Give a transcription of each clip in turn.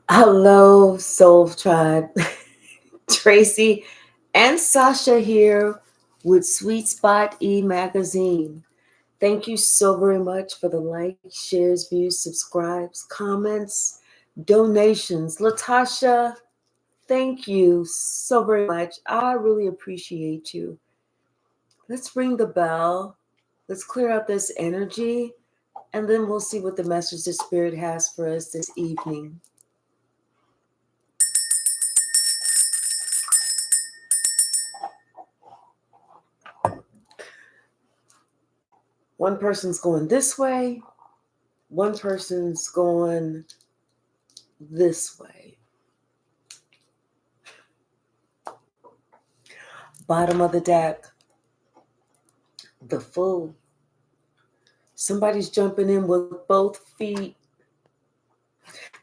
Hello, Soul Tribe. Tracy and Sasha here with Sweet Spot Magazine. Thank you so very much for the likes, shares, views, subscribes, comments, donations. Latasha, thank you so very much. I really appreciate you. Let's ring the bell. Let's clear out this energy, and then we'll see what the message the Spirit has for us this evening. One person's going this way, one person's going this way. Bottom of the deck, the Fool. Somebody's jumping in with both feet,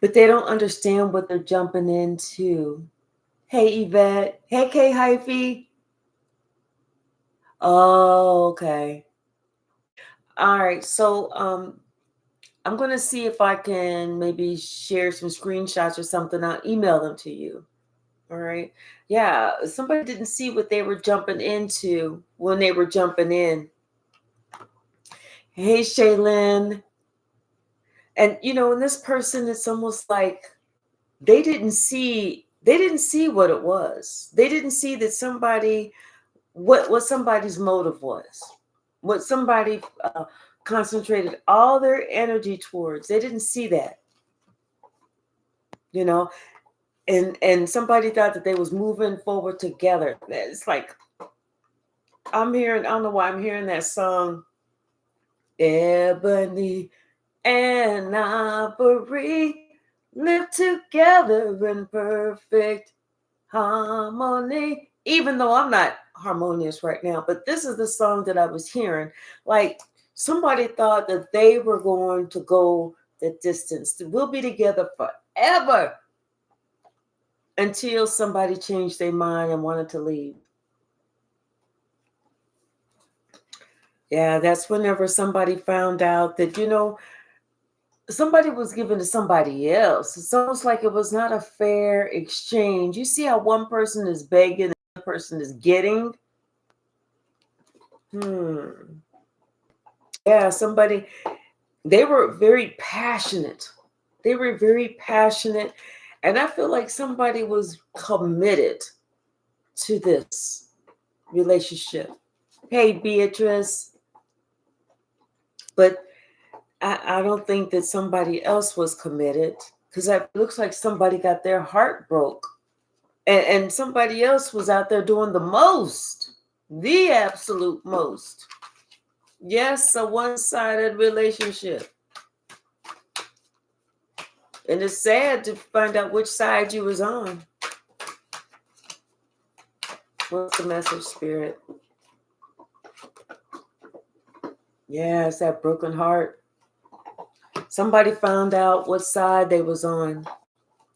but they don't understand what they're jumping into. Hey, Yvette. Hey, K Hyphy. Oh, okay. All right. So, I'm going to see if I can maybe share some screenshots or something. I'll email them to you. All right. Yeah. Somebody didn't see what they were jumping into when they were jumping in. Hey, Shaylin. And in this person, it's almost like they didn't see what it was. They didn't see that what somebody's motive was, what somebody concentrated all their energy towards. They didn't see that, you know, and somebody thought that they was moving forward together. It's like I don't know why I'm hearing that song, Ebony and Ivory live together in perfect harmony. Even though I'm not harmonious right now, but this is the song that I was hearing. Like somebody thought that they were going to go the distance. We'll be together forever until somebody changed their mind and wanted to leave. Yeah, that's whenever somebody found out that, somebody was given to somebody else. It's almost like it was not a fair exchange. You see how one person is begging and the other person is getting? Yeah, they were very passionate. They were very passionate. And I feel like somebody was committed to this relationship. Hey, Beatrice. But I don't think that somebody else was committed because it looks like somebody got their heart broke. And somebody else was out there doing the absolute most. Yes, a one-sided relationship. And it's sad to find out which side you was on. What's the message, Spirit? Yeah, it's that broken heart. Somebody found out what side they was on.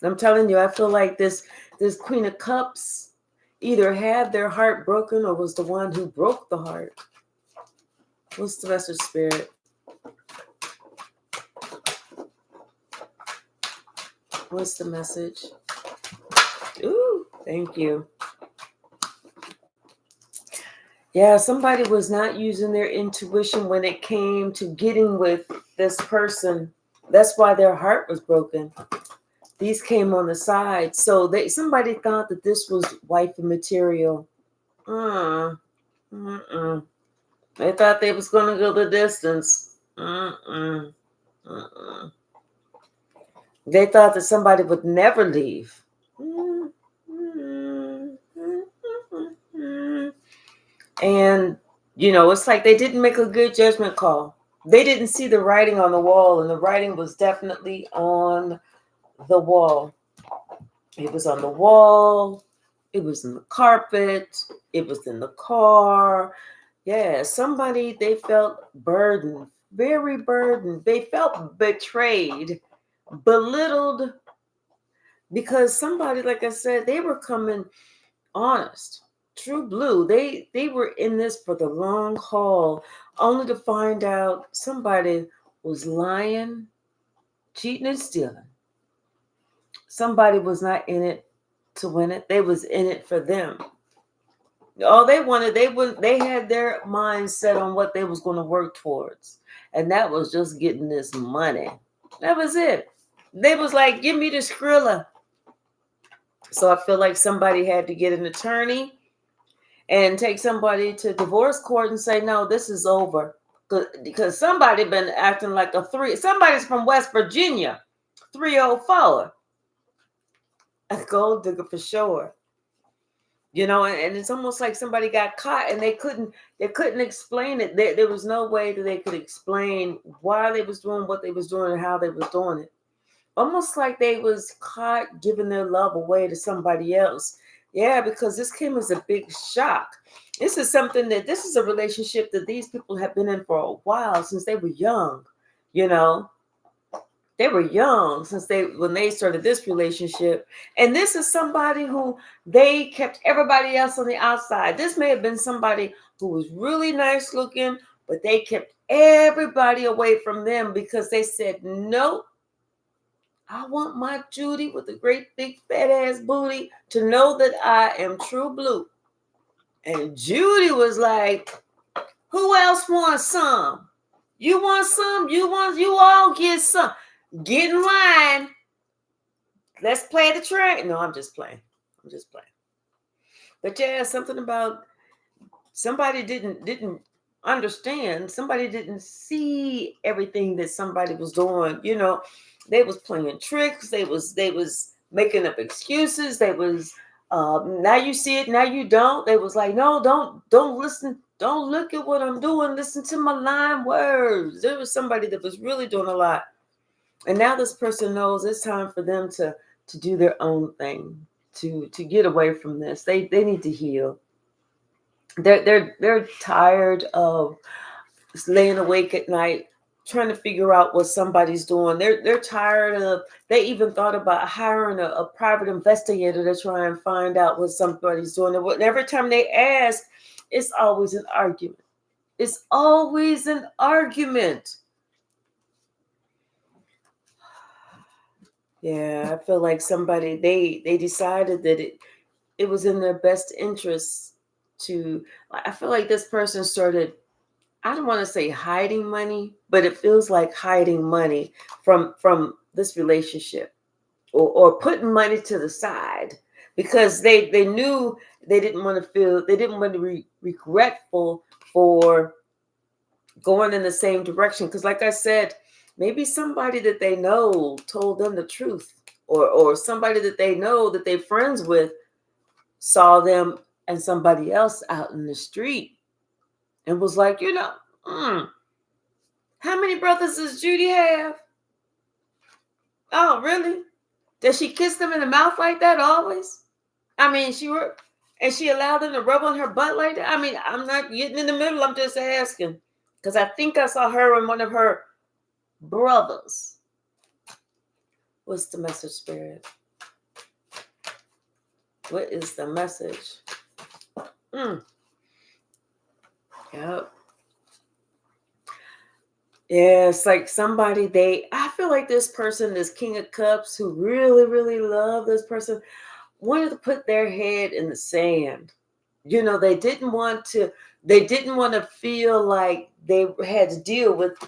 I'm telling you, I feel like this Queen of Cups either had their heart broken or was the one who broke the heart. What's the message, Spirit? What's the message? Ooh, thank you. Yeah, somebody was not using their intuition when it came to getting with this person. That's why their heart was broken. These came on the side. So somebody thought that this was wifey material. They thought they was going to go the distance. They thought that somebody would never leave. And, it's like they didn't make a good judgment call. They didn't see the writing on the wall, and the writing was definitely on the wall. It was on the wall. It was in the carpet. It was in the car. Yeah, they felt burdened, very burdened. They felt betrayed, belittled, because somebody, like I said, they were coming honest, true blue. They were in this for the long haul, only to find out somebody was lying, cheating, and stealing. somebody was not in it to win it. They was in it for them. All they wanted, they had their mind set on what they was going to work towards. And that was just getting this money. That was it. They was like, give me the Skrilla. So I feel like somebody had to get an attorney and take somebody to divorce court and say, no, this is over. Because somebody been acting like somebody's from West Virginia, 304. A gold digger for sure. And it's almost like somebody got caught and they couldn't explain it. There was no way that they could explain why they was doing what they was doing and how they was doing it. Almost like they was caught giving their love away to somebody else. Yeah, because this came as a big shock. This is a relationship that these people have been in for a while, since they were young. They were young when they started this relationship. And this is somebody who they kept everybody else on the outside. This may have been somebody who was really nice looking, but they kept everybody away from them because they said, nope, I want my Judy with a great big fat ass booty to know that I am true blue. And Judy was like, who else wants some? You want some? You all get some. Get in line. Let's play the track. No, I'm just playing. But yeah, something about somebody didn't understand. Somebody didn't see everything that somebody was doing. They was playing tricks. They was making up excuses. They was now you see it, now you don't. They was like, no, don't listen. Don't look at what I'm doing. Listen to my line words. There was somebody that was really doing a lot. And now this person knows it's time for them to do their own thing, to get away from this. They need to heal. They're tired of laying awake at night trying to figure out what somebody's doing. They're tired of, they even thought about hiring a private investigator to try and find out what somebody's doing. And every time they ask, it's always an argument. It's always an argument. Yeah, I feel like somebody, they decided that it was in their best interest to, I feel like this person started, I don't want to say hiding money, but it feels like hiding money from this relationship, or putting money to the side, because they knew they didn't want to be regretful for going in the same direction. Because like I said, maybe somebody that they know told them the truth, or somebody that they know that they're friends with saw them and somebody else out in the street and was like, how many brothers does Judy have? Oh, really? Does she kiss them in the mouth like that always? I mean, she allowed them to rub on her butt like that? I mean, I'm not getting in the middle. I'm just asking. Because I think I saw her and one of her brothers. What's the message, Spirit? What is the message? Yep. Yeah, it's like somebody I feel like this person, this King of Cups, who really, really love this person, wanted to put their head in the sand. They didn't want to feel like they had to deal with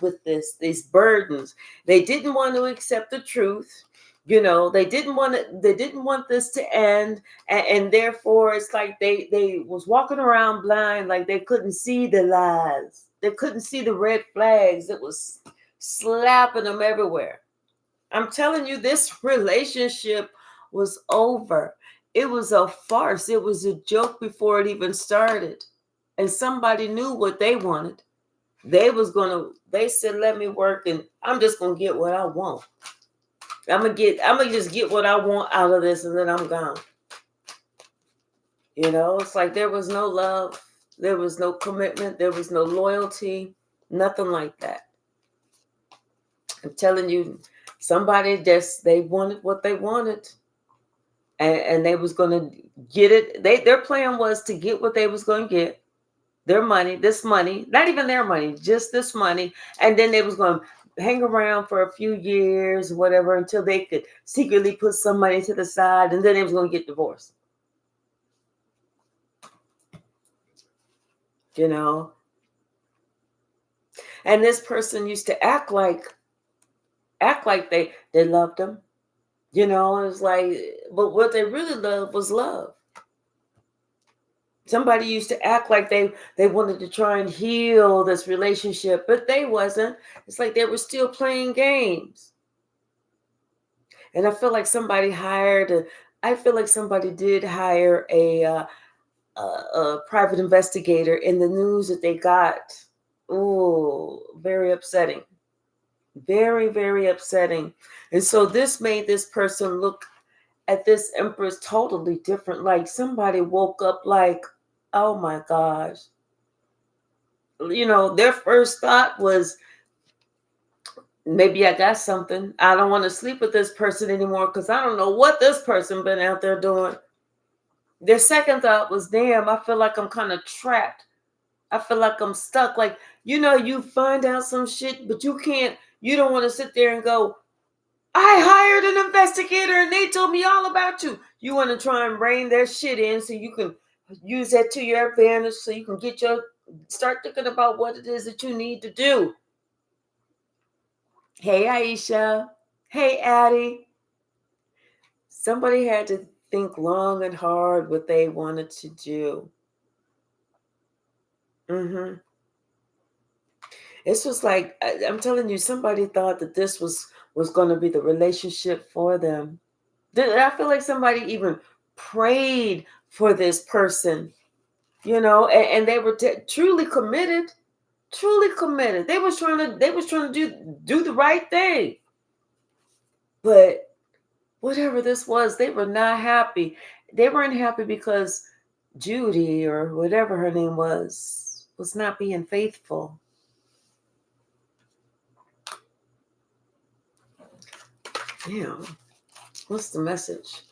these burdens. They didn't want to accept the truth. They didn't want this to end. And therefore it's like they was walking around blind, like they couldn't see the lies. They couldn't see the red flags that was slapping them everywhere. I'm telling you, this relationship was over. It was a farce. It was a joke before it even started. And somebody knew what they wanted. They said, let me work and I'm just going to get what I want. I'm going to just get what I want out of this and then I'm gone. It's like there was no love. There was no commitment. There was no loyalty. Nothing like that. I'm telling you, somebody they wanted what they wanted. And they was going to get it. Their plan was to get what they was going to get. Their money, this money, not even their money, just this money. And then they was going to hang around for a few years, whatever, until they could secretly put some money to the side, and then they was going to get divorced. You know, and this person used to act like they loved them. You know, it's like, but what they really loved was love. Somebody used to act like they wanted to try and heal this relationship, but they wasn't. It's like they were still playing games. And I feel like I feel like somebody did hire a private investigator, and the news that they got, oh, very upsetting. Very, very upsetting. And so this made this person look at this empress totally different. Like somebody woke up like, oh my gosh. You know, their first thought was, maybe I got something. I don't want to sleep with this person anymore because I don't know what this person been out there doing. Their second thought was, damn, I feel like I'm kind of trapped. I feel like I'm stuck. Like, you find out some shit, but you don't want to sit there and go, I hired an investigator and they told me all about you. You want to try and rein their shit in so you can use that to your advantage, so you can start thinking about what it is that you need to do. Hey, Aisha. Hey, Addie. Somebody had to think long and hard what they wanted to do. This was like, I'm telling you, somebody thought that this was going to be the relationship for them. I feel like somebody even prayed for this person, and they were truly committed. Truly committed. They was trying to do the right thing. But whatever this was, they were not happy. They weren't happy because Judy, or whatever her name was not being faithful. Damn. What's the message?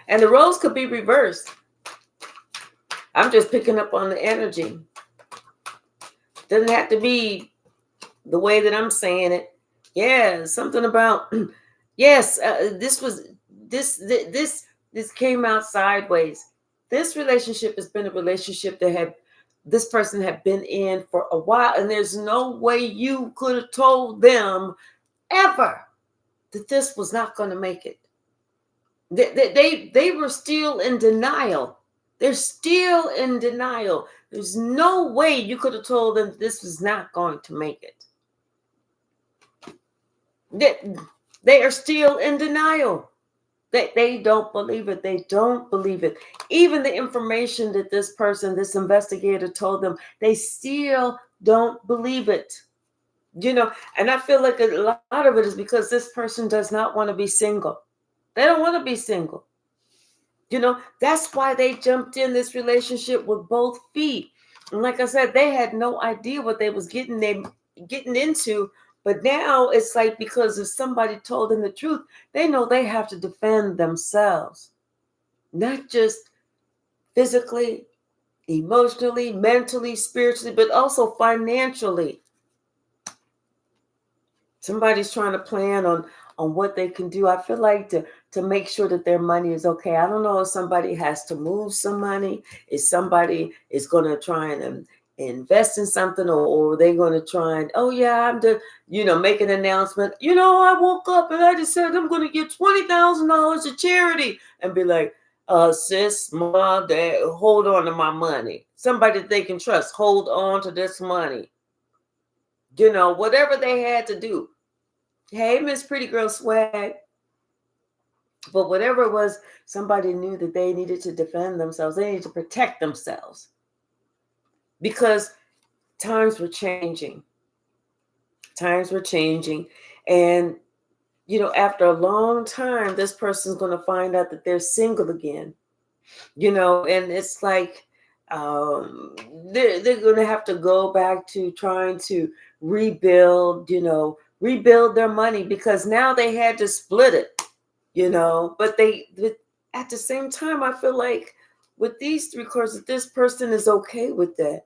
And the roles could be reversed. I'm just picking up on the energy. Doesn't have to be the way that I'm saying it. Yeah, something about yes. This came out sideways. This relationship has been a relationship that this person had been in for a while, and there's no way you could have told them ever that this was not going to make it. They were still in denial. They're still in denial. There's no way you could have told them this was not going to make it. They are still in denial. They don't believe it. They don't believe it. Even the information that this investigator told them, they still don't believe it. And I feel like a lot of it is because this person does not want to be single. They don't want to be single. That's why they jumped in this relationship with both feet. And like I said, they had no idea what they was getting into. But now it's like, because if somebody told them the truth, they know they have to defend themselves. Not just physically, emotionally, mentally, spiritually, but also financially. Somebody's trying to plan on what they can do. I feel like to make sure that their money is okay. I don't know if somebody has to move some money, if somebody is going to try and invest in something, or they're going to try and, oh yeah, I'm the, make an announcement. I woke up and I just said I'm going to give $20,000 to charity, and be like, sis, mom, dad, hold on to my money. Somebody that they can trust, hold on to this money. Whatever they had to do. Hey, Miss Pretty Girl Swag. But whatever it was, somebody knew that they needed to defend themselves. They needed to protect themselves. Because times were changing. Times were changing. And, after a long time, this person's going to find out that they're single again. And it's like, they're going to have to go back to trying to rebuild their money, because now they had to split it, but at the same time, I feel like with these three cards, this person is okay with that.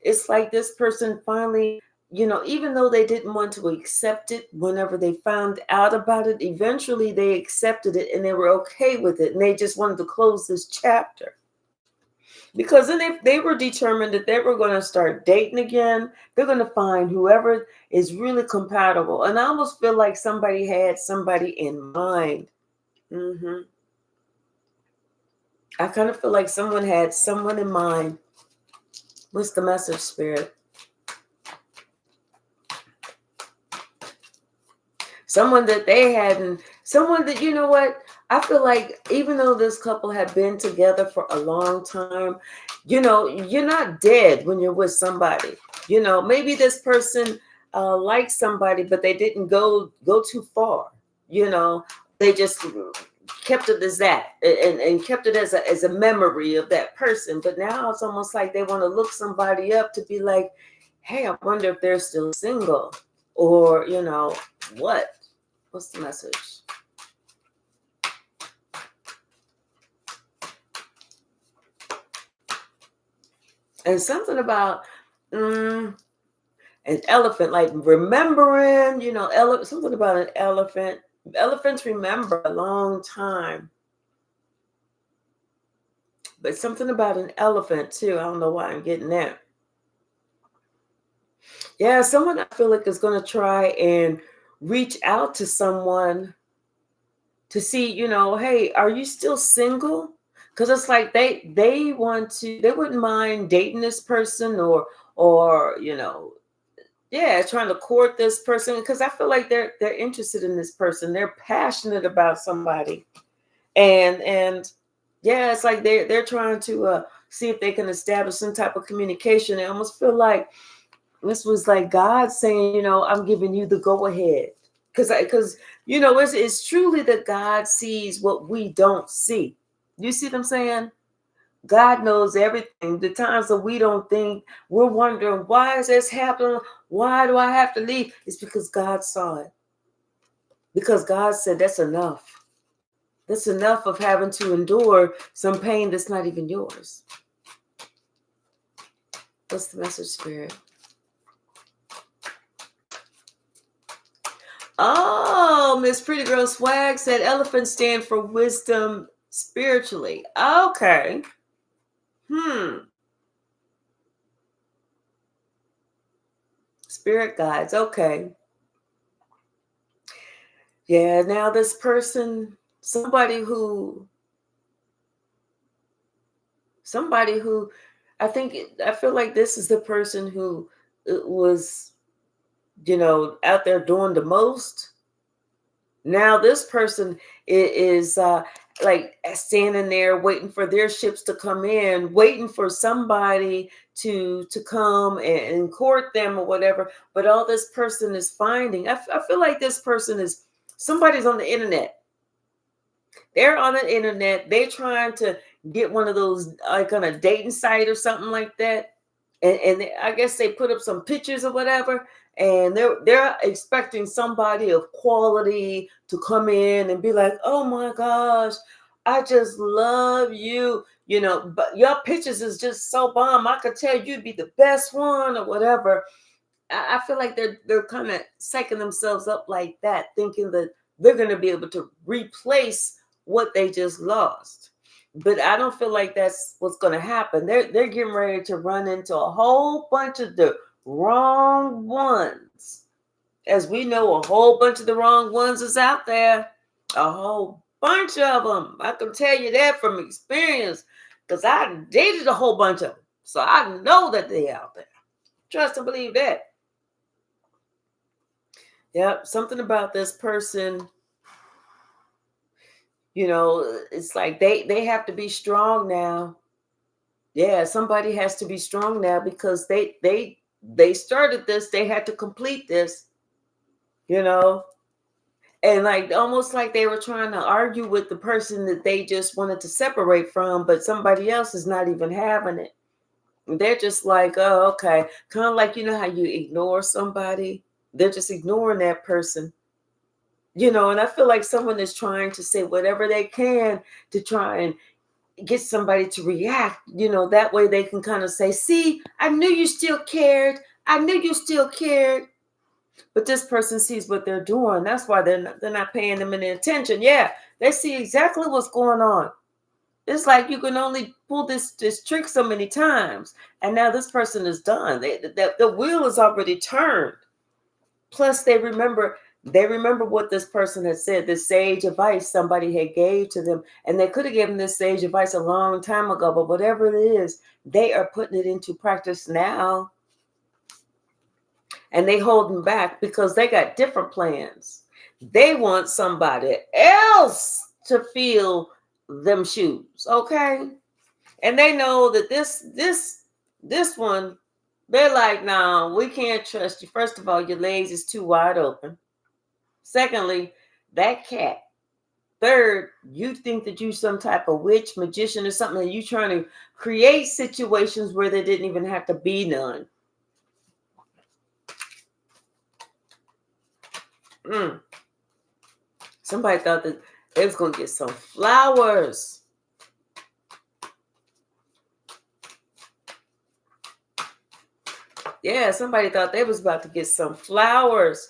It's like this person finally even though they didn't want to accept it, whenever they found out about it, eventually they accepted it and they were okay with it. And they just wanted to close this chapter. Because then if they were determined that they were going to start dating again, they're going to find whoever is really compatible. And I almost feel like somebody had somebody in mind. I kind of feel like someone had someone in mind. What's the message, Spirit? Someone that they hadn't, someone that, you know what? I feel like even though this couple had been together for a long time, you're not dead when you're with somebody. Maybe this person likes somebody, but they didn't go too far. They just kept it as that and kept it as a memory of that person. But now it's almost like they want to look somebody up to be like, hey, I wonder if they're still single, or what? What's the message? And something about an elephant, like remembering, something about an elephant. Elephants remember a long time. But something about an elephant, too. I don't know why I'm getting that. Yeah, someone I feel like is going to try and reach out to someone to see, hey, are you still single? Because it's like they wouldn't mind dating this person or trying to court this person, because I feel like they're interested in this person. They're passionate about somebody, and yeah, it's like they're trying to see if they can establish some type of communication. I almost feel like this was like God saying, I'm giving you the go ahead, because it's truly that God sees what we don't see. You see what I'm saying? God knows everything. The times that we don't think, we're wondering, why is this happening? Why do I have to leave? It's because God saw it. Because God said, that's enough. That's enough of having to endure some pain that's not even yours. What's the message, Spirit? Oh, Miss Pretty Girl Swag said elephants stand for wisdom spiritually. Okay. Spirit guides. Okay. Yeah, now this person, somebody who I feel like this is the person who was, out there doing the most. Now this person is like standing there waiting for their ships to come in, waiting for somebody to come and court them or whatever. But all this person is finding, I feel like this person is somebody's on the internet. They're on the internet. They're trying to get one of those, like on a dating site or something like that. I guess they put up some pictures or whatever, and they're expecting somebody of quality to come in and be like, oh my gosh, I just love you, but your pictures is just so bomb. I could tell you'd be the best one or whatever. I feel like they're kind of psyching themselves up like that, thinking that they're going to be able to replace what they just lost. But I don't feel like that's what's going to happen. They're getting ready to run into a whole bunch of the wrong ones. As we know, a whole bunch of the wrong ones is out there. A whole bunch of them. I can tell you that from experience, because I dated a whole bunch of them. So I know that they're out there. Trust and believe that. Yep, something about this person, it's like they have to be strong now. Yeah, somebody has to be strong now, because they started this, they had to complete this, and like almost like they were trying to argue with the person that they just wanted to separate from, but somebody else is not even having it. They're just like, oh, okay. Kind of like, how you ignore somebody. They're just ignoring that person. And I feel like someone is trying to say whatever they can to try and get somebody to react, that way they can kind of say, see, I knew you still cared. I knew you still cared. But this person sees what they're doing. That's why they're not paying them any attention. Yeah, they see exactly what's going on. It's like you can only pull this trick so many times, and now this person is done. The wheel is already turned. Plus, they remember what this person had said. This sage advice somebody had gave to them, and they could have given this sage advice a long time ago. But whatever it is, they are putting it into practice now. And they hold them back because they got different plans. They want somebody else to fill them shoes, okay? And they know that this one, they're like, no, we can't trust you. First of all, your legs is too wide open. Secondly, that cat. Third, you think that you some type of witch, magician, or something, and you trying to create situations where there didn't even have to be none. Somebody thought that they was going to get some flowers. Yeah, somebody thought they was about to get some flowers.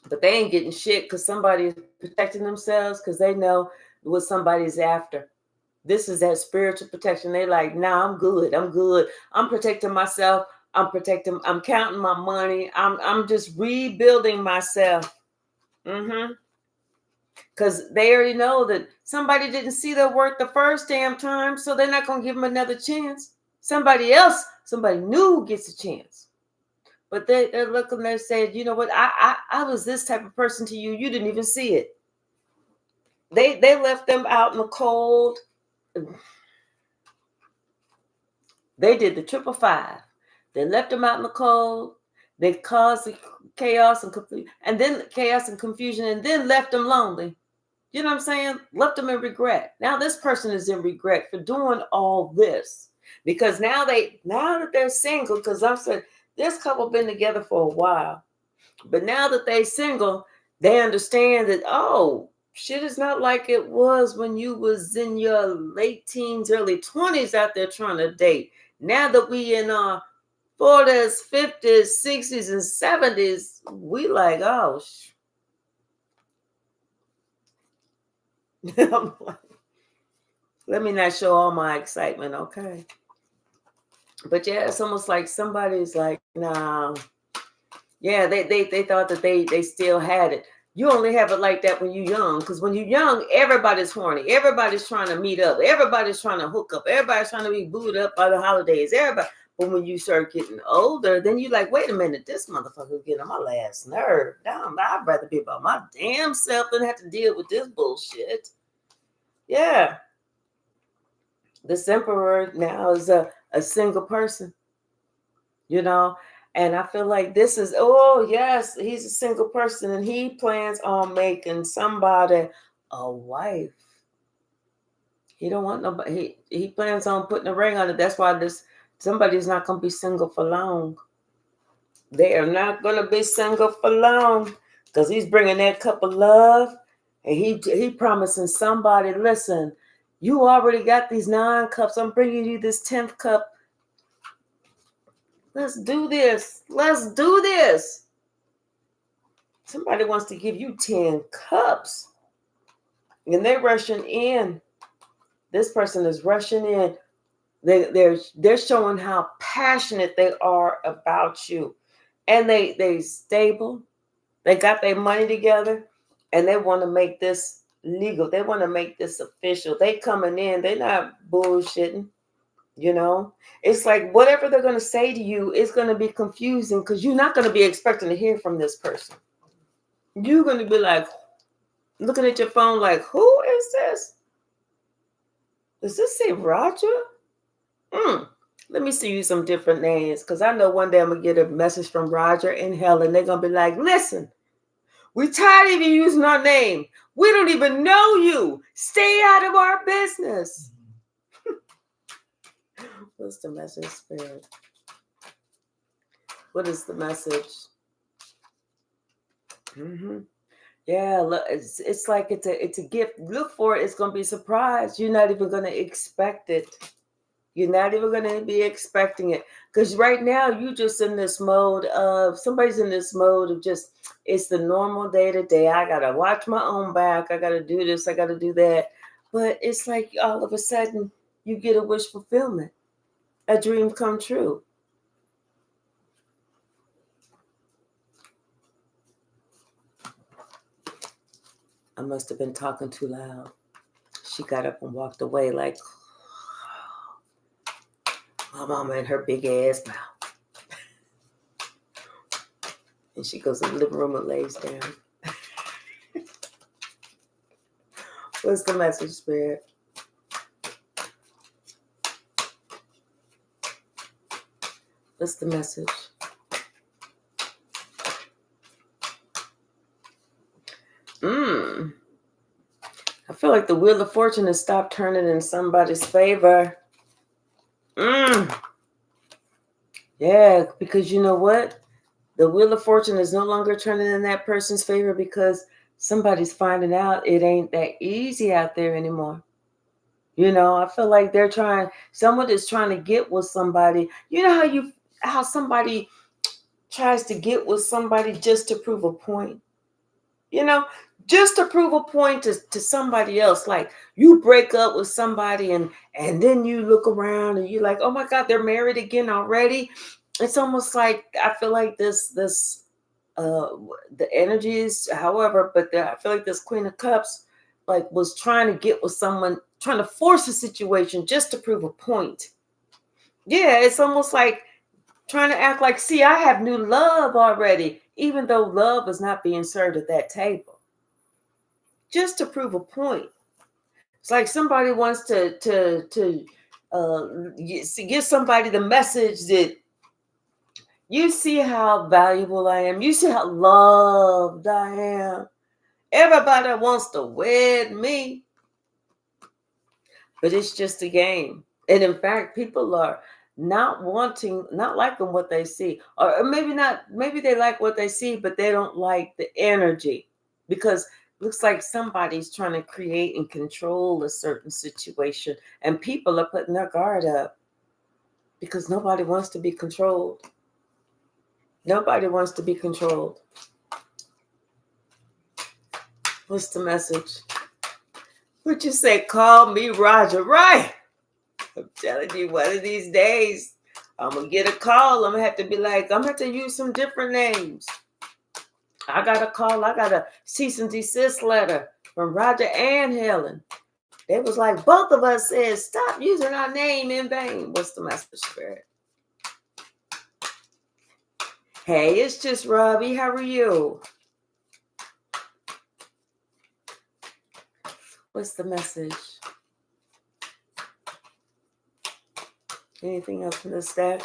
But they ain't getting shit because somebody is protecting themselves because they know what somebody's after. This is that spiritual protection. They like, nah, I'm good. I'm good. I'm protecting myself. I'm counting my money. I'm just rebuilding myself. Because they already know that somebody didn't see their work the first damn time, so they're not going to give them another chance. Somebody new gets a chance. But they're looking, they said, you know what, I was this type of person to you. You didn't even see it. They left them out in the cold. They did the 555. They left them out in the cold. They caused the chaos and confusion, and then left them lonely. You know what I'm saying? Left them in regret. Now this person is in regret for doing all this because now that they're single, because I'm saying this couple been together for a while, but now that they're single, they understand that, oh, shit is not like it was when you was in your late teens, early 20s out there trying to date. Now that we in our 40s, 50s, 60s, and 70s, we like, oh, I'm like, let me not show all my excitement, okay? But yeah, it's almost like somebody's like, nah. Yeah, they thought that they still had it. You only have it like that when you're young, because when you're young, everybody's horny. Everybody's trying to meet up. Everybody's trying to hook up. Everybody's trying to be booed up by the holidays. Everybody. But when you start getting older, then you're like, wait a minute, this motherfucker getting on my last nerve. Damn, I'd rather be by my damn self than have to deal with this bullshit. Yeah. This emperor now is a single person, you know, and I feel like this is, oh yes, he's a single person and he plans on making somebody a wife. He don't want nobody. He plans on putting a ring on it. That's why somebody's not going to be single for long. They are not going to be single for long because he's bringing that cup of love, and he promising somebody, listen, you already got these 9 cups. I'm bringing you this 10th cup. Let's do this. Let's do this. Somebody wants to give you 10 cups. And they're rushing in. This person is rushing in. They're showing how passionate they are about you. And they stable. They got their money together. And they want to make this legal. They want to make this official. They coming in. They're not bullshitting. You know, it's like whatever they're going to say to you is going to be confusing because you're not going to be expecting to hear from this person. You're going to be like looking at your phone like, who is this? Does this say Roger? Let me see you some different names because I know one day I'm going to get a message from Roger and Helen. They're going to be like, listen, we're tired of you using our name. We don't even know you. Stay out of our business. What's the message, Spirit? What is the message? Yeah, look, it's like it's a gift. Look for it. It's gonna be a surprise. You're not even gonna expect it. You're not even going to be expecting it. Because right now, you just in this mode of, somebody's in this mode of just, it's the normal day to day. I got to watch my own back. I got to do this. I got to do that. But it's like all of a sudden, you get a wish fulfillment, a dream come true. I must have been talking too loud. She got up and walked away like my mama in her big ass mouth. And she goes in the living room and lays down. What's the message, Spirit? What's the message? I feel like the Wheel of Fortune has stopped turning in somebody's favor. Yeah, because you know what? The Wheel of Fortune is no longer turning in that person's favor because somebody's finding out it ain't that easy out there anymore. You know, I feel like someone is trying to get with somebody. You know how somebody tries to get with somebody just to prove a point? You know, just to prove a point to somebody else. Like you break up with somebody and then you look around and you're like, oh my God, they're married again already. It's almost like I feel like the energy is, however, but I feel like this Queen of Cups like was trying to get with someone, trying to force a situation just to prove a point. Yeah, it's almost like trying to act like, see, I have new love already, even though love is not being served at that table. Just to prove a point. It's like somebody wants to give somebody the message that you see how valuable I am. You see how loved I am. Everybody wants to wed me. But it's just a game. And in fact, people are not liking what they see. Or maybe they like what they see, but they don't like the energy. Because it looks like somebody's trying to create and control a certain situation. And people are putting their guard up. Because nobody wants to be controlled. Nobody wants to be controlled. What's the message? Would you say, call me Roger, right? I'm telling you, one of these days, I'm going to get a call. I'm going to have to be like, I'm going to have to use some different names. I got a call. I got a cease and desist letter from Roger and Helen. They was like, both of us said, stop using our name in vain. What's the message, Spirit? Hey, it's just Robbie. How are you? What's the message? Anything else from the stack?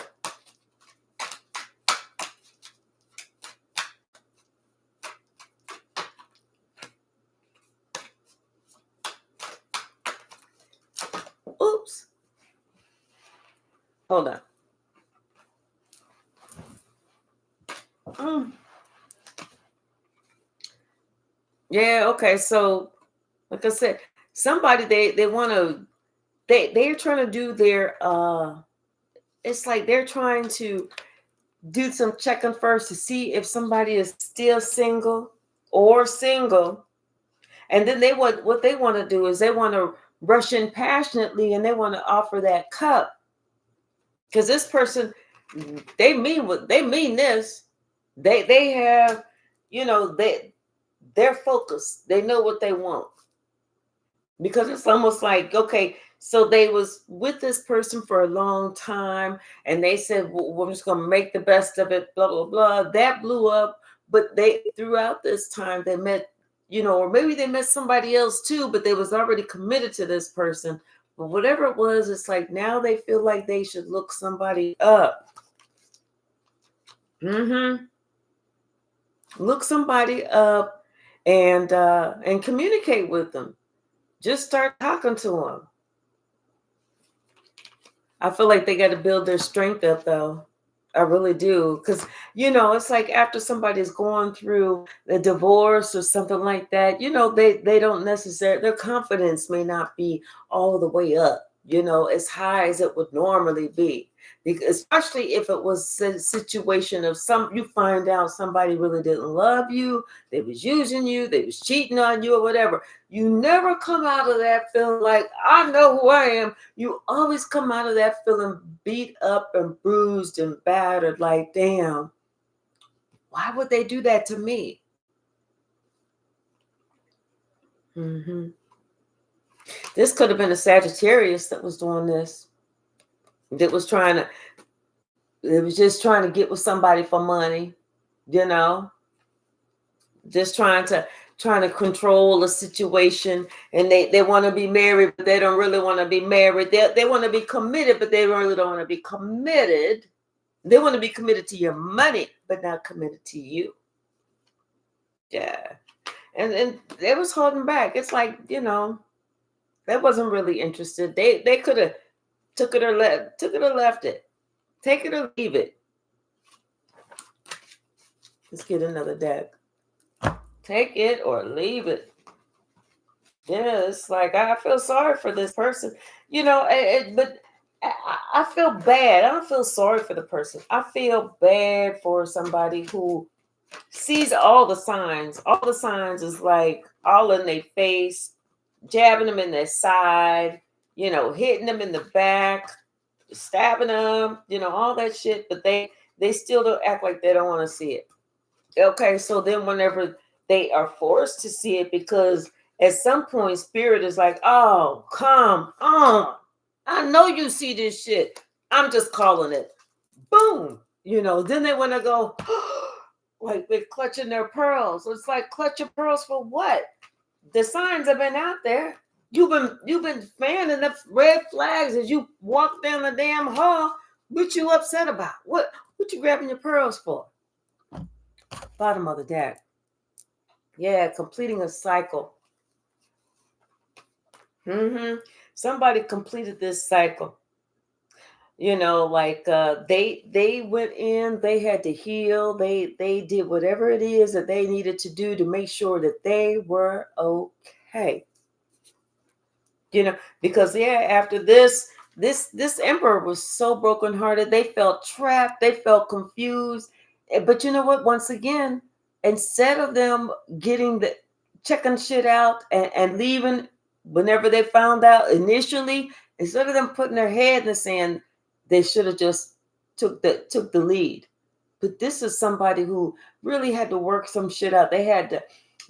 Oops. Hold on. Yeah, okay. So, like I said, somebody they're trying to do their it's like they're trying to do some checking first to see if somebody is still single or single. And then what they want to do is they want to rush in passionately and they want to offer that cup. Because this person, they mean this. They have, they're focused. They know what they want. Because it's almost like, okay, so they was with this person for a long time and they said, well, we're just going to make the best of it, blah, blah, blah. That blew up. But throughout this time, they met, or maybe they met somebody else too, but they was already committed to this person. But whatever it was, it's like now they feel like they should look somebody up. Look somebody up and communicate with them. Just start talking to them. I feel like they got to build their strength up, though. I really do. Because, it's like after somebody's going through a divorce or something like that, they don't necessarily, their confidence may not be all the way up. as high as it would normally be. Because especially if it was a situation of you find out somebody really didn't love you, they was using you, they was cheating on you or whatever. You never come out of that feeling like, I know who I am. You always come out of that feeling beat up and bruised and battered, like, damn, why would they do that to me? Mm-hmm. This could have been a Sagittarius that was doing this. That was just trying to get with somebody for money, you know, just trying to control a situation. And they want to be married, but they don't really want to be married. They want to be committed, but they really don't want to be committed. They want to be committed to your money, but not committed to you. Yeah. And they was holding back. It's like, they wasn't really interested. They could have took it or left it. Take it or leave it. Let's get another deck. Take it or leave it. Yeah, it's like I feel sorry for this person, but I feel bad. I don't feel sorry for the person. I feel bad for somebody who sees all the signs. All the signs is like all in their face, jabbing them in their side, hitting them in the back, stabbing them, all that shit. But they still don't act like they don't want to see it. Okay, so then whenever they are forced to see it, because at some point spirit is like, oh, come on. I know you see this shit. I'm just calling it. Boom. Then they want to go, like they're clutching their pearls. It's like, clutch your pearls for what? The signs have been out there. You've been fanning the red flags as you walk down the damn hall. What you upset about? What you grabbing your pearls for? Bottom of the deck. Yeah, completing a cycle. Somebody completed this cycle. Like they went in, they had to heal, they did whatever it is that they needed to do to make sure that they were okay. Because after this emperor was so brokenhearted, they felt trapped, they felt confused. But you know what? Once again, instead of them checking shit out and leaving whenever they found out initially, instead of them putting their head in the sand, they should have just took the lead. But this is somebody who really had to work some shit out. They had to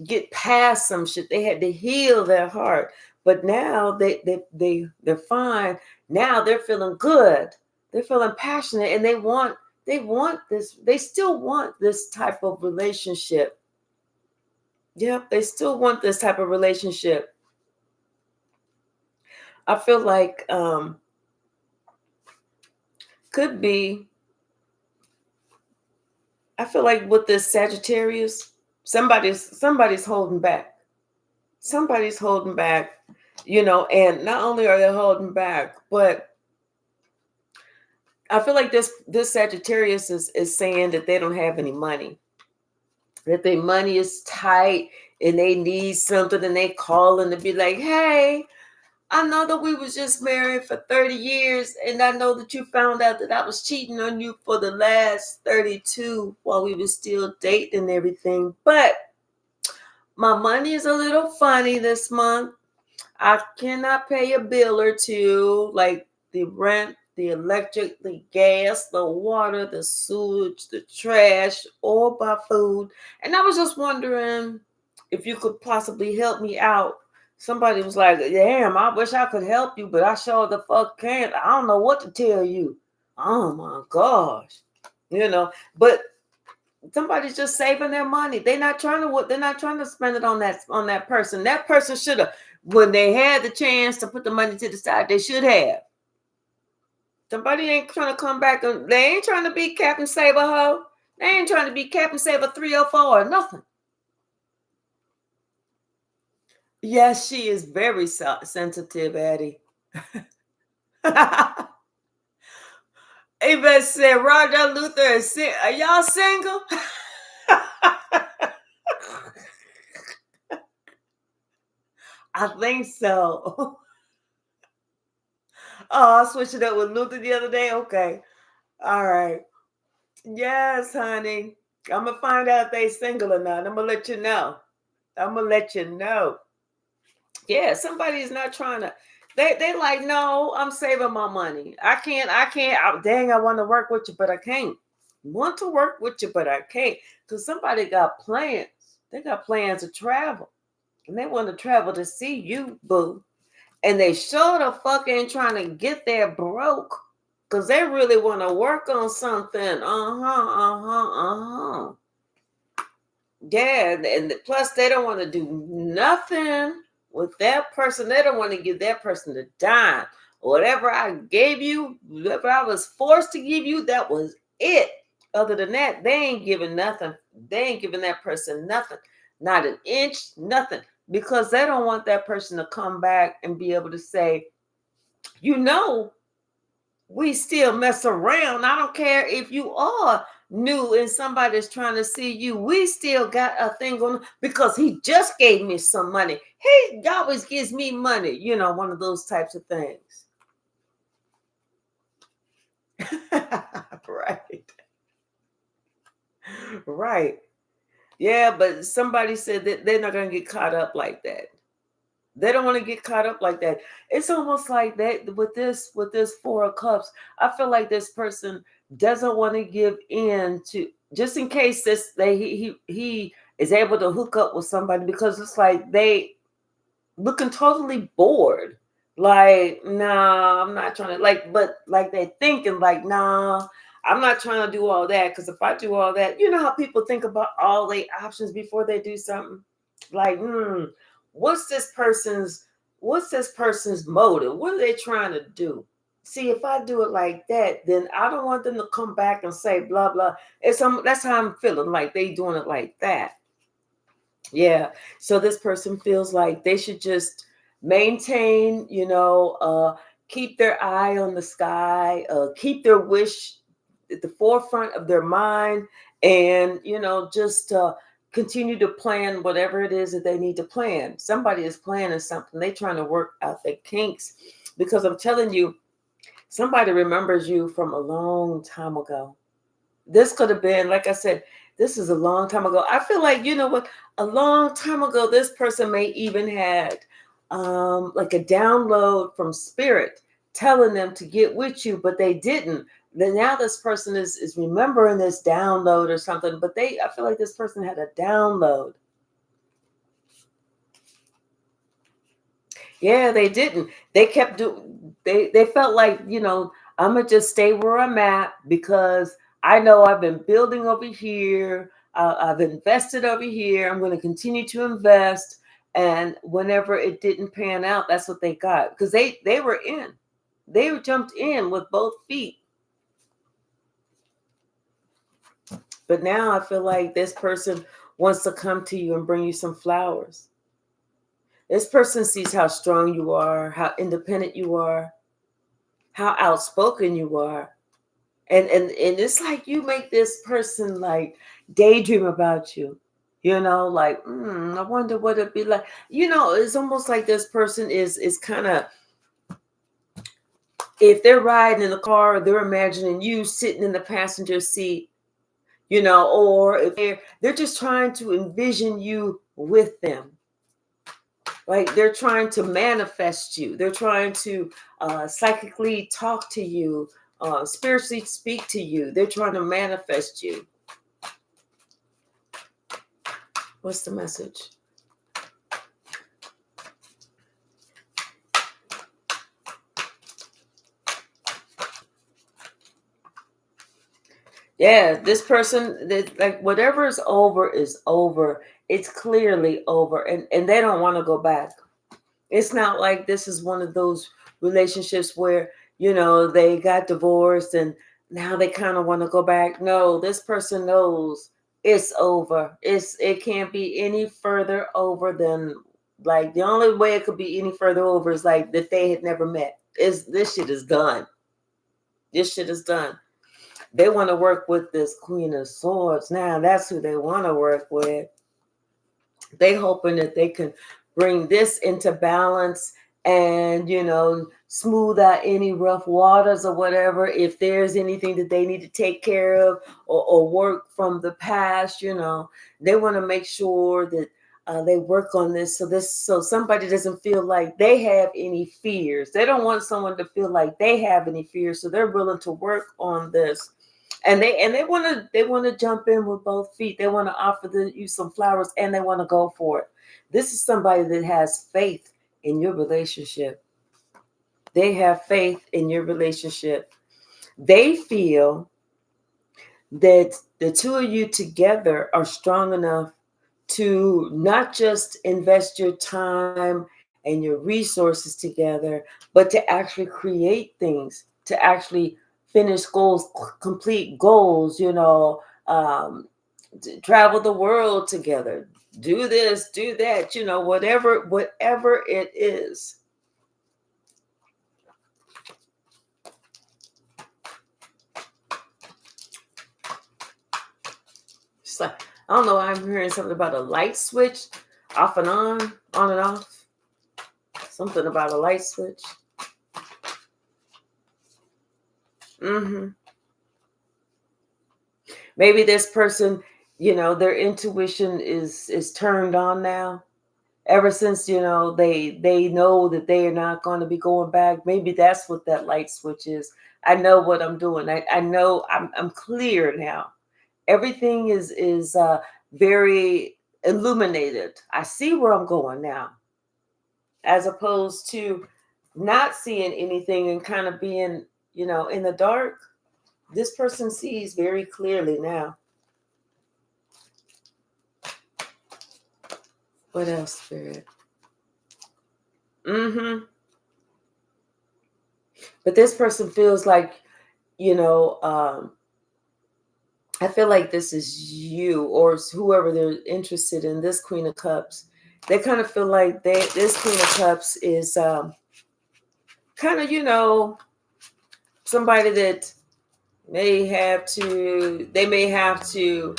get past some shit. They had to heal their heart. But now they're fine. Now they're feeling good. They're feeling passionate, and they want this. They still want this type of relationship. Yep, they still want this type of relationship. I feel like could be. I feel like with this Sagittarius, somebody's holding back. Somebody's holding back, and not only are they holding back, but I feel like this Sagittarius is saying that they don't have any money, that their money is tight and they need something, and they calling to be like, hey, I know that we was just married for 30 years, and I know that you found out that I was cheating on you for the last 32 while we were still dating and everything, but my money is a little funny this month. I cannot pay a bill or two, like the rent, the electric, the gas, the water, the sewage, the trash, or buy food. And I was just wondering if you could possibly help me out. Somebody was like, damn, I wish I could help you, but I sure the fuck can't. I don't know what to tell you. Oh my gosh. But somebody's just saving their money. They're not trying to spend it on that person. That person should have, when they had the chance to put the money to the side, they should have. Somebody ain't trying to come back, and they ain't trying to be Captain Saber ho. They ain't trying to be Captain Saber 304 or nothing. Yes, she is very sensitive, Addie. Even said Roger Luther is are y'all single? I think so. Oh, I switched it up with Luther the other day. Okay. All right. Yes, honey. I'm gonna find out if they single or not. I'm gonna let you know. I'm gonna let you know. Yeah, somebody's not trying to. They like, no, I'm saving my money. I can't. Dang, I want to work with you, but I can't. Want to work with you, but I can't. Because somebody got plans. They got plans to travel. And they want to travel to see you, boo. And they sure the fuck ain't trying to get there broke. Because they really want to work on something. Yeah, and plus they don't want to do nothing with that person. They don't want to give that person a dime. Whatever I gave you, whatever I was forced to give you, that was it. Other than that, they ain't giving nothing. They ain't giving that person nothing. Not an inch, nothing. Because they don't want that person to come back and be able to say, you know, we still mess around. I don't care if you are new and somebody's trying to see you. We still got a thing going because he just gave me some money. He always gives me money. You know, one of those types of things. Right. Right. Yeah, but somebody said that they're not going to get caught up like that. They don't want to get caught up like that. It's almost like that with this Four of Cups. I feel like this person doesn't want to give in to, just in case he is able to hook up with somebody, because it's like they looking totally bored. Like, nah, I'm not trying to, like, but like they thinking like, nah, I'm not trying to do all that, because if I do all that, you know how people think about all the options before they do something. Like, what's this person's what's this person's motive? What are they trying to do? See, if I do it like that, then I don't want them to come back and say blah blah. That's how I'm feeling, like they doing it like that. Yeah. So this person feels like they should just maintain, keep their eye on the sky, keep their wish at the forefront of their mind, and, just continue to plan whatever it is that they need to plan. Somebody is planning something. They're trying to work out their kinks, because I'm telling you, somebody remembers you from a long time ago. This could have been, like I said, this is a long time ago. I feel like, you know what, a long time ago, this person may even had like a download from spirit telling them to get with you, but they didn't. Then now this person is remembering this download or something, but I feel like this person had a download. Yeah, they didn't. They kept they felt like, I'm gonna just stay where I'm at, because I know I've been building over here. I've invested over here. I'm going to continue to invest. And whenever it didn't pan out, that's what they got, because they were in. They jumped in with both feet. But now I feel like this person wants to come to you and bring you some flowers. This person sees how strong you are, how independent you are, how outspoken you are. And it's like you make this person like daydream about you. Like, I wonder what it'd be like. It's almost like this person is kind of, if they're riding in the car, they're imagining you sitting in the passenger seat, or if they're just trying to envision you with them. Like, they're trying to manifest you. They're trying to psychically talk to you, spiritually speak to you. They're trying to manifest you. What's the message? Yeah, this person, like, whatever is over is over. It's clearly over, and they don't want to go back. It's not like this is one of those relationships where, they got divorced and now they kind of want to go back. No, this person knows it's over. It can't be any further over than, like, the only way it could be any further over is like that they had never met. This shit is done. This shit is done. They want to work with this Queen of Swords. Now that's who they want to work with. They hoping that they can bring this into balance and smooth out any rough waters or whatever. If there's anything that they need to take care of, or work from the past, they want to make sure that they work on this, so somebody doesn't feel like they have any fears. They don't want someone to feel like they have any fears, so they're willing to work on this. And they want to jump in with both feet. They want to offer you some flowers, and they want to go for it. This is somebody that has faith in your relationship. They have faith in your relationship. They feel that the two of you together are strong enough to not just invest your time and your resources together, but to actually create things, to actually finish goals, complete goals, travel the world together, do this, do that, whatever it is. It's like, I don't know, I'm hearing something about a light switch, off and on and off. Something about a light switch. Maybe this person, their intuition is turned on now. Ever since, they know that they are not going to be going back. Maybe that's what that light switch is. I know what I'm doing. I know I'm clear now. Everything is very illuminated. I see where I'm going now, as opposed to not seeing anything and kind of being, in the dark. This person sees very clearly now. What else, Spirit? But this person feels like, I feel like this is you, or whoever they're interested in, this Queen of Cups. They kind of feel like this Queen of Cups is kind of, somebody that may have to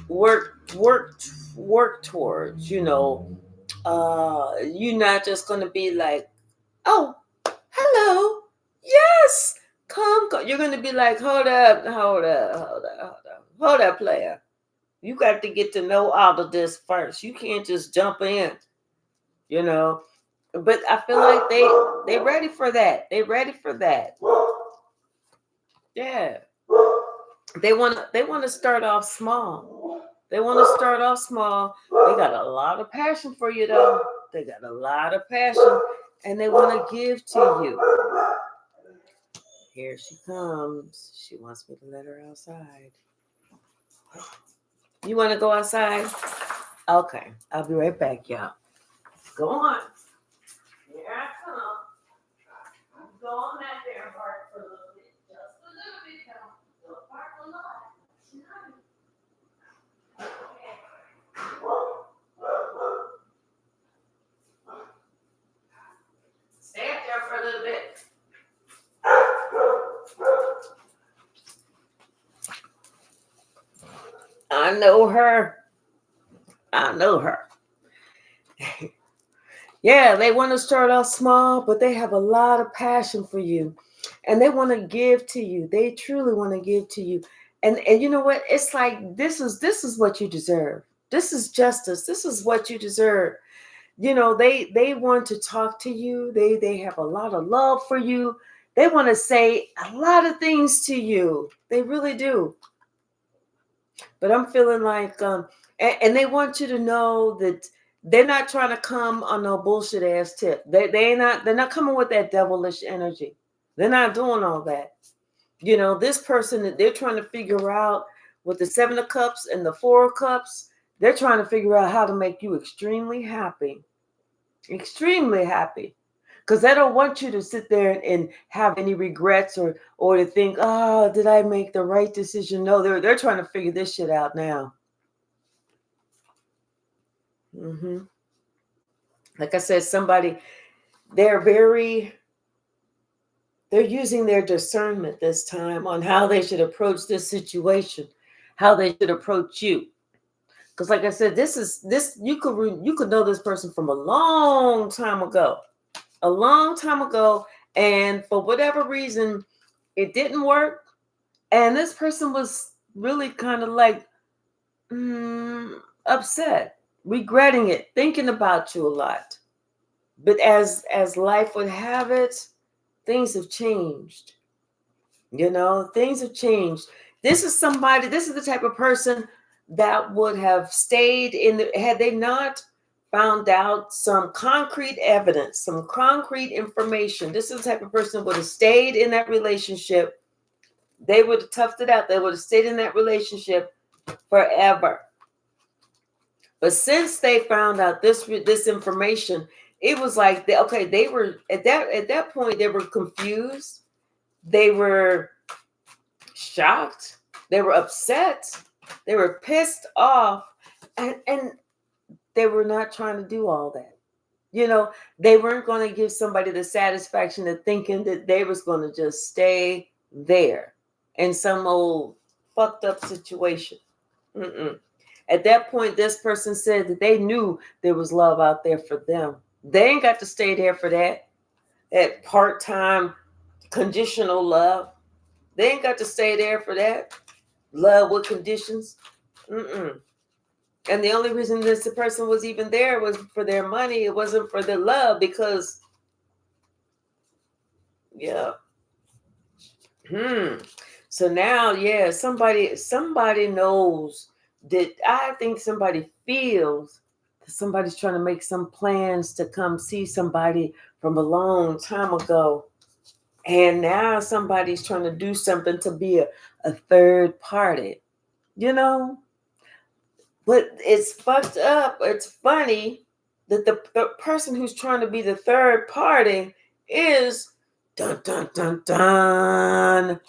work towards, you're not just going to be like, oh, hello, yes, come. You're going to be like, hold up, player. You got to get to know all of this first. You can't just jump in, But I feel like they ready for that. They ready for that. Yeah. They want to start off small. They want to start off small. They got a lot of passion for you, though. They got a lot of passion, and they want to give to you. Here she comes. She wants me to let her outside. You want to go outside? Okay. I'll be right back, y'all. Go on. Here I come. Go on that there part for a little bit. Just a little bit, y'all. Don't park a lot. Stay up there for a little bit. I know her. Yeah, they want to start off small, but they have a lot of passion for you. And they want to give to you. They truly want to give to you. And you know what? It's like this is what you deserve. This is justice. This is what you deserve. They want to talk to you. They have a lot of love for you. They want to say a lot of things to you. They really do. But I'm feeling like and they want you to know that they're not trying to come on no bullshit ass tip. They're not coming with that devilish energy. They're not doing all that. This person that they're trying to figure out with the 7 of Cups and the 4 of Cups, they're trying to figure out how to make you extremely happy. Extremely happy. Because they don't want you to sit there and have any regrets or to think, oh, did I make the right decision? No, they're trying to figure this shit out now. Like I said, they're using their discernment this time on how they should approach this situation, how they should approach you. Because like I said, this you could know this person from a long time ago. a long time ago, and for whatever reason, it didn't work. And this person was really kind of like upset, regretting it, thinking about you a lot. But as life would have it, things have changed. Things have changed. This is the type of person that would have stayed had they not found out some concrete evidence, some concrete information. This is the type of person who would have stayed in that relationship. They would have toughed it out. They would have stayed in that relationship forever. But since they found out this information, it was like they were at that point they were confused, they were shocked, they were upset, they were pissed off, and they were not trying to do all that. They weren't going to give somebody the satisfaction of thinking that they was going to just stay there in some old fucked up situation. At that point, this person said that they knew there was love out there for them. They ain't got to stay there for that part-time conditional love. They ain't got to stay there for that love with conditions. And the only reason this person was even there was for their money. It wasn't for their love, because So now, somebody knows that. I think somebody feels that somebody's trying to make some plans to come see somebody from a long time ago. And now somebody's trying to do something to be a third party, But it's fucked up. It's funny that the person who's trying to be the third party is dun dun dun dun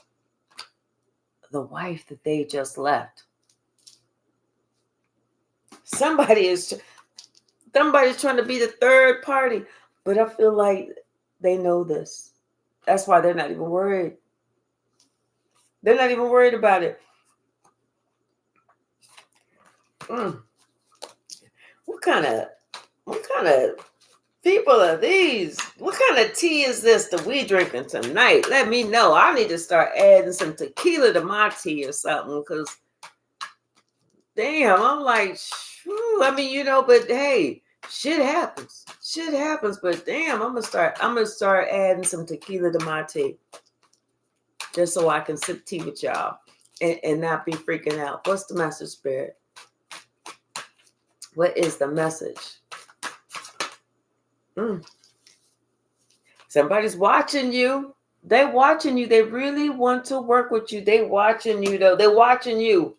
the wife that they just left. Somebody's trying to be the third party, but I feel like they know this. That's why they're not even worried. They're not even worried about it. What kind of people are these? What kind of tea is this that we drinking tonight? Let me know. I need to start adding some tequila to my tea or something, because damn, I'm like, I mean, but hey, shit happens. But damn, I'm gonna start adding some tequila to my tea, just so I can sip tea with y'all and not be freaking out. What's the message, Spirit? What is the message? Somebody's watching you. They're watching you. They really want to work with you. They watching you, though. They're watching you.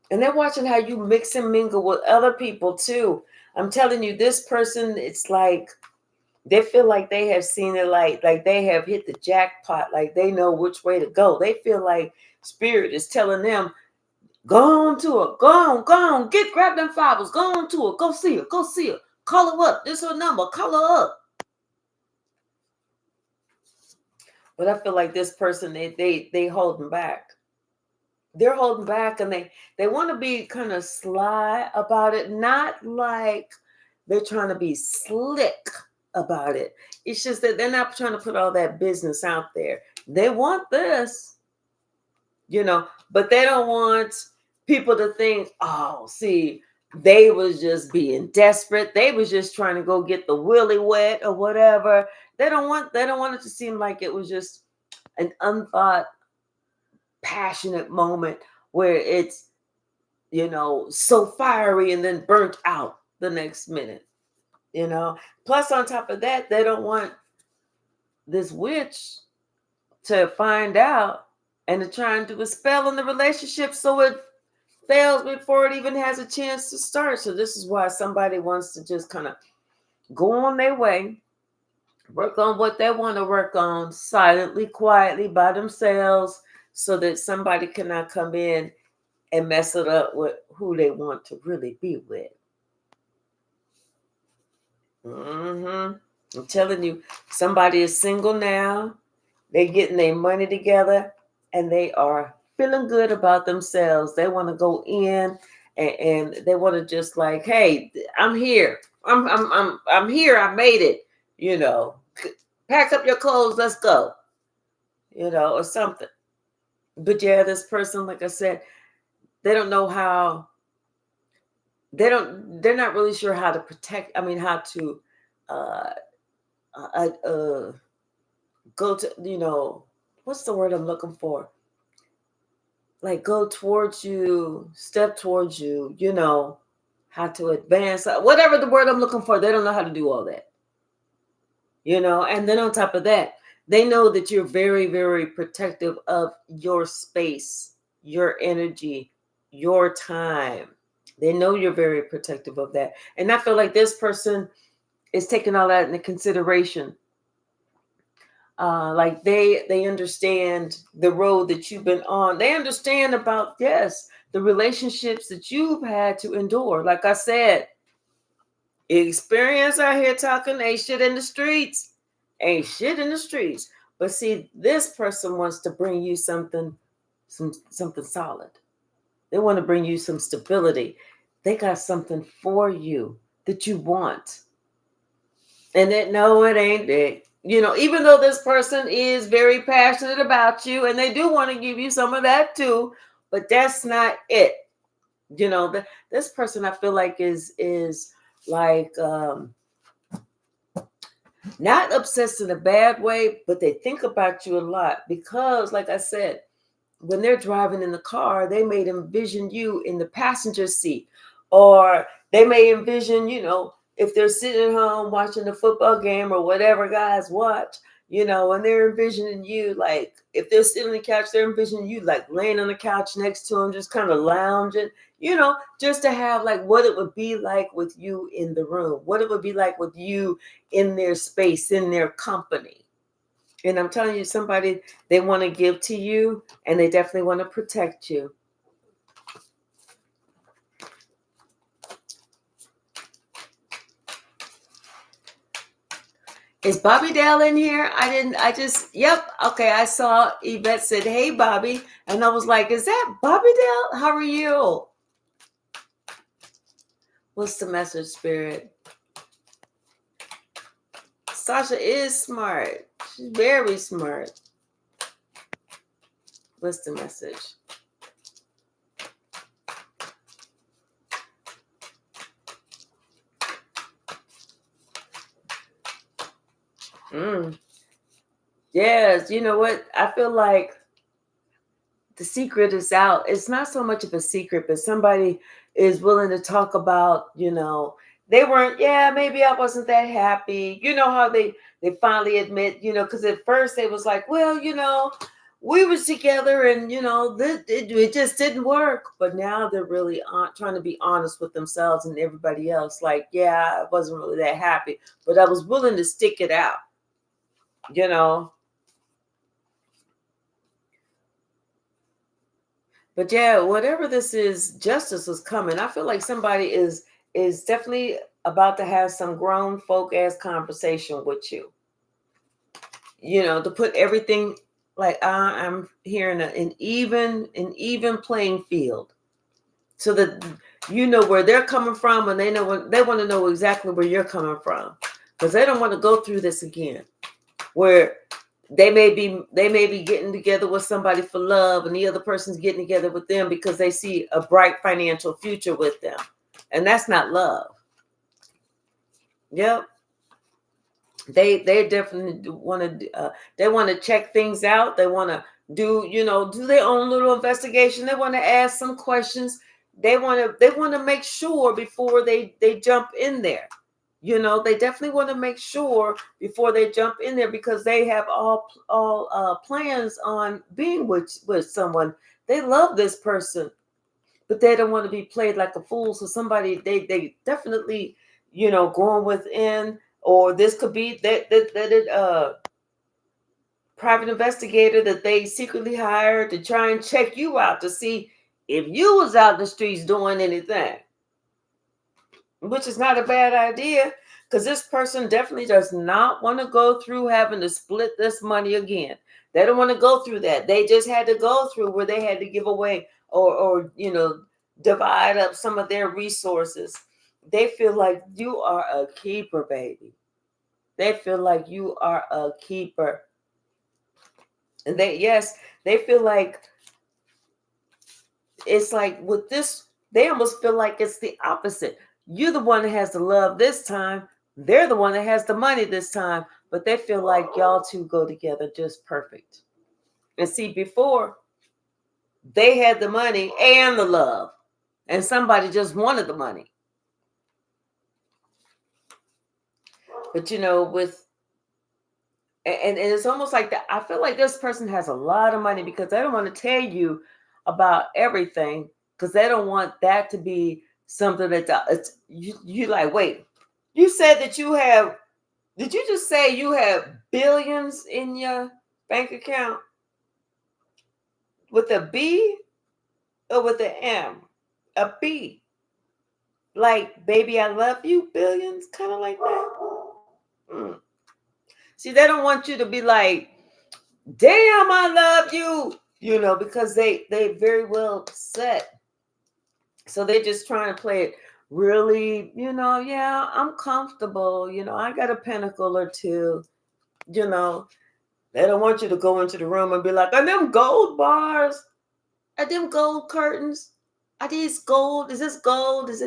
And they're watching how you mix and mingle with other people, too. I'm telling you, this person, it's like they feel like they have seen it, like they have hit the jackpot, like they know which way to go. They feel like Spirit is telling them, go on to her. Go on. Grab them files. Go on to her. Go see her. Call her up. This is her number. Call her up. But I feel like this person, they holding back. They're holding back, and they want to be kind of sly about it. Not like they're trying to be slick about it. It's just that they're not trying to put all that business out there. They want this, but they don't want people to think, oh, see, they was just being desperate. They was just trying to go get the willy wet or whatever. They don't want it to seem like it was just an unthought, passionate moment where it's, so fiery and then burnt out the next minute, Plus, on top of that, they don't want this witch to find out and to try and do a spell in the relationship so it fails before it even has a chance to start. So this is why somebody wants to just kind of go on their way, work on what they want to work on silently, quietly, by themselves, so that somebody cannot come in and mess it up with who they want to really be with. I'm telling you, somebody is single now. They're getting their money together, and they are feeling good about themselves. They want to go in and they want to just like, hey, I'm here. I'm here. I made it. you know, pack up your clothes, let's go, or something. But yeah, this person, like I said, they don't know how, they're not really sure how to protect, how to uh, uh, uh, go to, what's the word I'm looking for? Like go towards you, step towards you, how to advance, whatever the word I'm looking for. They don't know how to do all that, and then on top of that, they know that you're very, very protective of your space, your energy, your time. They know you're very protective of that. And I feel like this person is taking all that into consideration. Like they understand the road that you've been on. They understand about, yes, the relationships that you've had to endure. Like I said, experience out here talking ain't shit in the streets. Ain't shit in the streets. But see, this person wants to bring you something solid. They want to bring you some stability. They got something for you that you want. And that, no, it ain't big. Even though this person is very passionate about you and they do want to give you some of that too, but that's not it. This person, I feel like is like not obsessed in a bad way, but they think about you a lot because, like I said, when they're driving in the car, they may envision you in the passenger seat, or they may envision, if they're sitting at home watching the football game or whatever guys watch, and they're envisioning you, like if they're sitting on the couch, they're envisioning you like laying on the couch next to them, just kind of lounging, just to have like what it would be like with you in the room, what it would be like with you in their space, in their company. And I'm telling you, somebody, they want to give to you and they definitely want to protect you. Is Bobby Dale in here? Yep. Okay. I saw Yvette said, hey, Bobby. And I was like, is that Bobby Dale? How are you? What's the message, Spirit? Sasha is smart. She's very smart. What's the message? Yes, you know what? I feel like the secret is out. It's not so much of a secret, but somebody is willing to talk about, they weren't, yeah, maybe I wasn't that happy. You know how they finally admit, because at first they was like, well, we was together and, it just didn't work. But now they're really trying to be honest with themselves and everybody else. Like, yeah, I wasn't really that happy, but I was willing to stick it out, But yeah, whatever this is, justice is coming. I feel like somebody is definitely about to have some grown folk ass conversation with you. To put everything like I'm hearing an even playing field, so that you know where they're coming from, and they want to know exactly where you're coming from, because they don't want to go through this again, where they may be getting together with somebody for love and the other person's getting together with them because they see a bright financial future with them, and that's not love. Yep. They definitely want to they want to check things out. They want to do their own little investigation. They want to ask some questions. They want to make sure before they jump in there. They definitely want to make sure before they jump in there, because they have all plans on being with someone. They love this person, but they don't want to be played like a fool. So somebody they definitely going within, or this could be that private investigator that they secretly hired to try and check you out to see if you was out in the streets doing anything, which is not a bad idea, because this person definitely does not want to go through having to split this money again. They don't want to go through that. They just had to go through where they had to give away or divide up some of their resources. They feel like you are a keeper, baby. They feel like you are a keeper. And they feel like it's like with this, they almost feel like it's the opposite. You're the one that has the love this time. They're the one that has the money this time. But they feel like y'all two go together just perfect. And see, before they had the money and the love, and somebody just wanted the money. But and it's almost like that. I feel like this person has a lot of money because they don't want to tell you about everything because they don't want that to be something that you like. Wait, you said that you have? Did you just say you have billions in your bank account with a B or with an M? A B, like baby, I love you, billions, kind of like that. Mm. See, they don't want you to be like, damn, I love you, because they very well set. So they're just trying to play it really, yeah, I'm comfortable, I got a pinnacle or two, you know. They don't want you to go into the room and be like, are them gold bars? Are them gold curtains? Are these gold? Is this gold? Is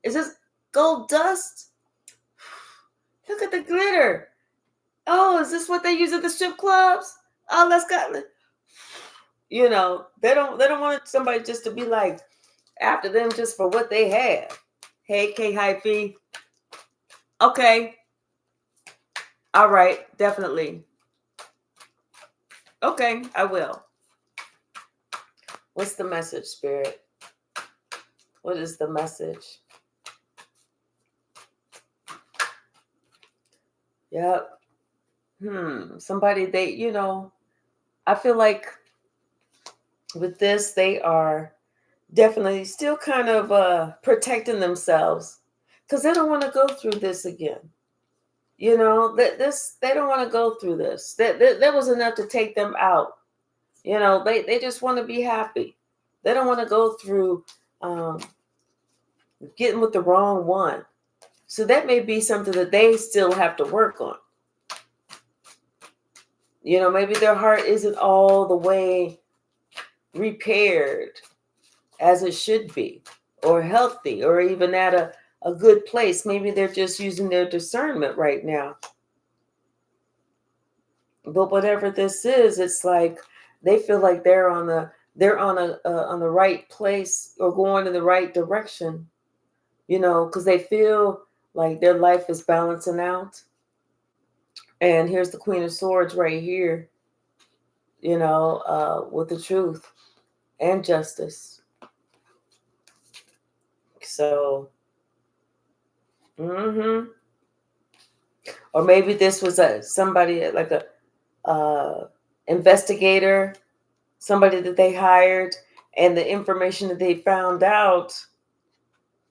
this gold dust? Look at the glitter. Oh, is this what they use at the strip clubs? Oh, let's go. They don't want somebody just to be like after them just for what they have. Hey, K Hyphy. Okay. All right, definitely. Okay, I will. What's the message, Spirit? What is the message? Yep. Somebody I feel like with this, they are definitely still kind of protecting themselves because they don't want to go through this again. They don't want to go through this. That was enough to take them out. They just want to be happy. They don't want to go through getting with the wrong one. So that may be something that they still have to work on. Maybe their heart isn't all the way repaired as it should be, or healthy, or even at a good place. Maybe they're just using their discernment right now. But whatever this is, it's like they feel like they're on the right place or going in the right direction, because they feel like their life is balancing out. And here's the Queen of Swords right here, with the truth and justice. So, or maybe this was somebody like a investigator, somebody that they hired, and the information that they found out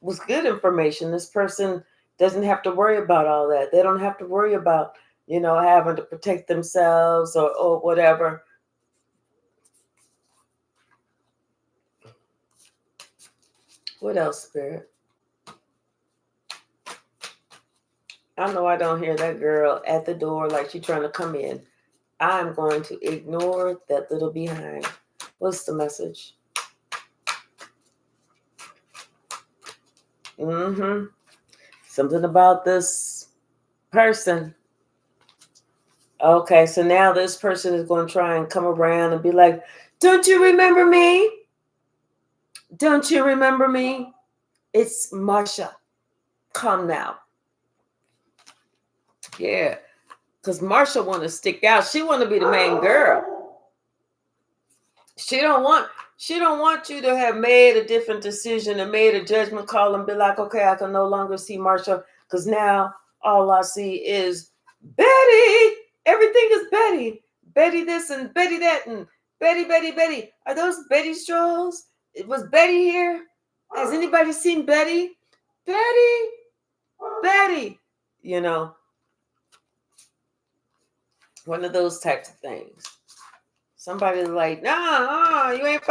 was good information. This person doesn't have to worry about all that. They don't have to worry about, having to protect themselves or whatever. What else, Spirit? I know I don't hear that girl at the door like she's trying to come in. I'm going to ignore that little behind. What's the message? Something about this person. Okay, so now this person is going to try and come around and be like, don't you remember me? Don't you remember me? It's Marsha. Come now. Yeah, because Marsha want to stick out. She want to be the main girl. She don't want you to have made a different decision and made a judgment call and be like, okay, I can no longer see Marsha because now all I see is Betty. Everything is Betty. Betty this and Betty that and Betty. Are those Betty strolls? Was Betty here? Has anybody seen Betty? Betty. One of those types of things. Somebody's like, nah, you ain't